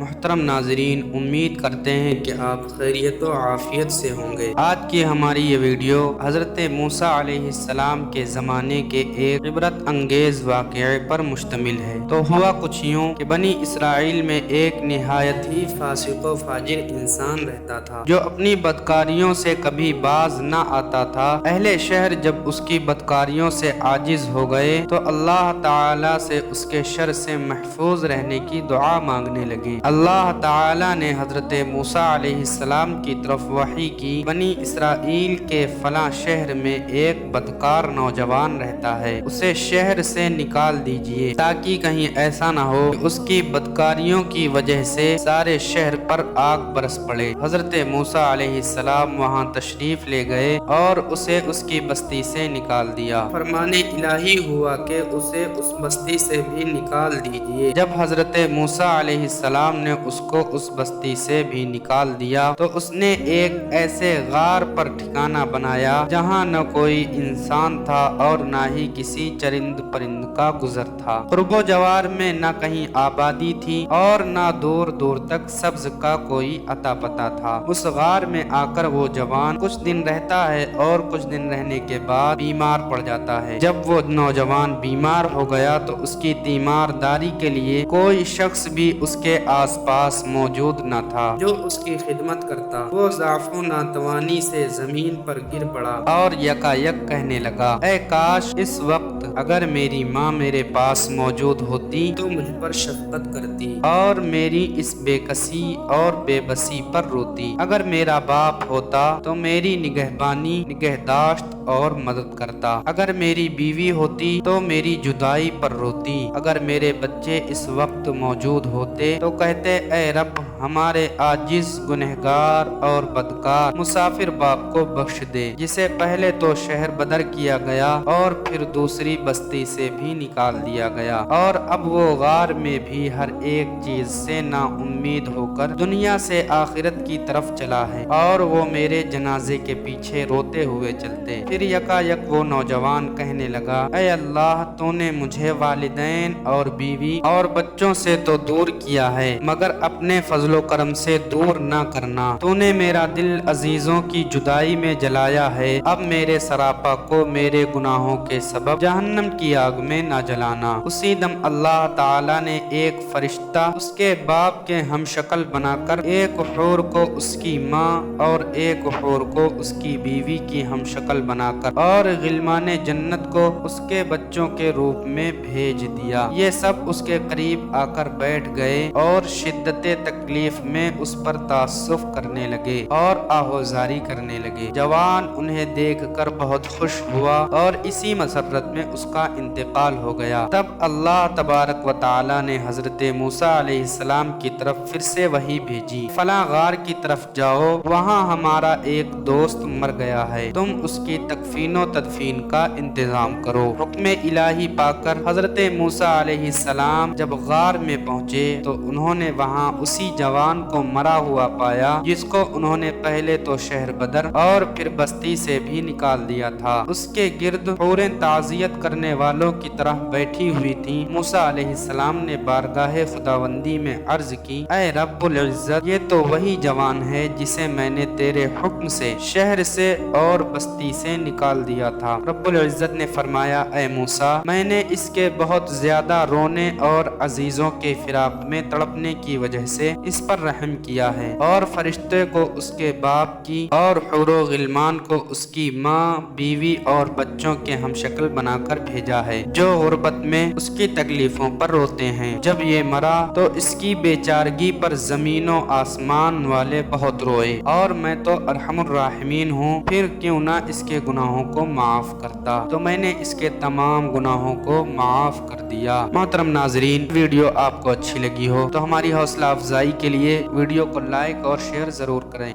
محترم ناظرین، امید کرتے ہیں کہ آپ خیریت و عافیت سے ہوں گے۔ آج کی ہماری یہ ویڈیو حضرت موسیٰ علیہ السلام کے زمانے کے ایک عبرت انگیز واقعے پر مشتمل ہے۔ تو ہوا کچھ یوں کہ بنی اسرائیل میں ایک نہایت ہی فاسق و فاجر انسان رہتا تھا جو اپنی بدکاریوں سے کبھی باز نہ آتا تھا۔ اہل شہر جب اس کی بدکاریوں سے عاجز ہو گئے تو اللہ تعالی سے اس کے شر سے محفوظ رہنے کی دعا مانگنے لگے۔ اللہ تعالی نے حضرت موسیٰ علیہ السلام کی طرف وحی کی، بنی اسرائیل کے فلاں شہر میں ایک بدکار نوجوان رہتا ہے، اسے شہر سے نکال دیجئے تاکہ کہیں ایسا نہ ہو کہ اس کی بدکاریوں کی وجہ سے سارے شہر پر آگ برس پڑے۔ حضرت موسیٰ علیہ السلام وہاں تشریف لے گئے اور اسے اس کی بستی سے نکال دیا۔ فرمان الہی ہوا کہ اسے اس بستی سے بھی نکال دیجئے۔ جب حضرت موسیٰ علیہ السلام نے اس کو اس بستی سے بھی نکال دیا تو اس نے ایک ایسے غار پر ٹھکانہ بنایا جہاں نہ کوئی انسان تھا اور نہ ہی کسی چرند پرند کا گزر تھا۔ قرب و جوار میں نہ کہیں آبادی تھی اور نہ دور دور تک سبز کا کوئی اتا پتا تھا۔ اس غار میں آ کر وہ جوان کچھ دن رہتا ہے اور کچھ دن رہنے کے بعد بیمار پڑ جاتا ہے۔ جب وہ نوجوان بیمار ہو گیا تو اس کی تیمارداری کے لیے کوئی شخص بھی اس کے آس پاس موجود نہ تھا جو اس کی خدمت کرتا۔ وہ ضعف و ناتوانی سے زمین پر گر پڑا اور یکا یک کہنے لگا، اے کاش اس وقت اگر میری ماں میرے پاس موجود ہوتی تو مجھ پر شفقت کرتی اور میری اس بے کسی اور بے بسی پر روتی۔ اگر میرا باپ ہوتا تو میری نگہبانی نگہداشت اور مدد کرتا۔ اگر میری بیوی ہوتی تو میری جدائی پر روتی۔ اگر میرے بچے اس وقت موجود ہوتے تو کہتے، اے رب ہمارے عاجز گنہگار اور بدکار مسافر باپ کو بخش دے جسے پہلے تو شہر بدر کیا گیا اور پھر دوسری بستی سے بھی نکال دیا گیا اور اب وہ غار میں بھی ہر ایک چیز سے نا امید ہو کر دنیا سے آخرت کی طرف چلا ہے اور وہ میرے جنازے کے پیچھے روتے ہوئے چلتے۔ پھر یکا یک وہ نوجوان کہنے لگا، اے اللہ تو نے مجھے والدین اور بیوی اور بچوں سے تو دور کیا ہے مگر اپنے فضل و کرم سے دور نہ کرنا۔ تو نے میرا دل عزیزوں کی جدائی میں جلایا ہے، اب میرے سراپا کو میرے گناہوں کے سبب جہنم کی آگ میں نہ جلانا۔ اسی دم اللہ تعالی نے ایک فرشتہ اس کے باپ کے ہم شکل بنا کر ایک حور کو اس کی ماں اور ایک حور کو اس کی بیوی کی ہم شکل بنا کر اور غلمان جنت کو اس کے بچوں کے روپ میں بھیج دیا۔ یہ سب اس کے قریب آ کر بیٹھ گئے اور شدت تکلیف میں اس پر تعسف کرنے لگے اور آہوزاری کرنے لگے۔ جوان انہیں دیکھ کر بہت خوش ہوا اور اسی مسرت میں اس کا انتقال ہو گیا۔ تب اللہ تبارک و تعالی نے حضرت موسیٰ علیہ السلام کی طرف پھر سے وحی بھیجی، فلاں غار کی طرف جاؤ، وہاں ہمارا ایک دوست مر گیا ہے، تم اس کی تکفین و تدفین کا انتظام کرو۔ حکم الہی پا کر حضرت موسیٰ علیہ السلام جب غار میں پہنچے تو انہوں نے وہاں اسی جوان کو مرا ہوا پایا جس کو انہوں نے پہلے تو شہر بدر اور پھر بستی سے بھی نکال دیا تھا۔ اس کے گرد حوریں تعزیت کرنے والوں کی طرح بیٹھی ہوئی تھیں۔ موسیٰ علیہ السلام نے بارگاہ خداوندی میں عرض کی، اے رب العزت، یہ تو وہی جوان ہے جسے میں نے تیرے حکم سے شہر سے اور بستی سے نکال دیا تھا۔ رب العزت نے فرمایا، اے موسیٰ، میں نے اس کے بہت زیادہ رونے اور عزیزوں کے فراق میں تڑپنے کی وجہ سے اس پر رحم کیا ہے اور فرشتے کو اس کے باپ کی اور حور و غلمان کو اس کی ماں بیوی اور بچوں کے ہم شکل بنا کر بھیجا ہے جو غربت میں اس کی تکلیفوں پر روتے ہیں۔ جب یہ مرا تو اس کی بیچارگی پر زمین و آسمان والے بہت روئے اور میں تو ارحم الراحمین ہوں، پھر کیوں نہ اس کے گناہوں کو معاف کرتا، تو میں نے اس کے تمام گناہوں کو معاف کر دیا۔ محترم ناظرین، ویڈیو آپ کو اچھی لگی ہو تو ہماری حوصلہ افزائی کے لیے ویڈیو کو لائک اور شیئر ضرور کریں۔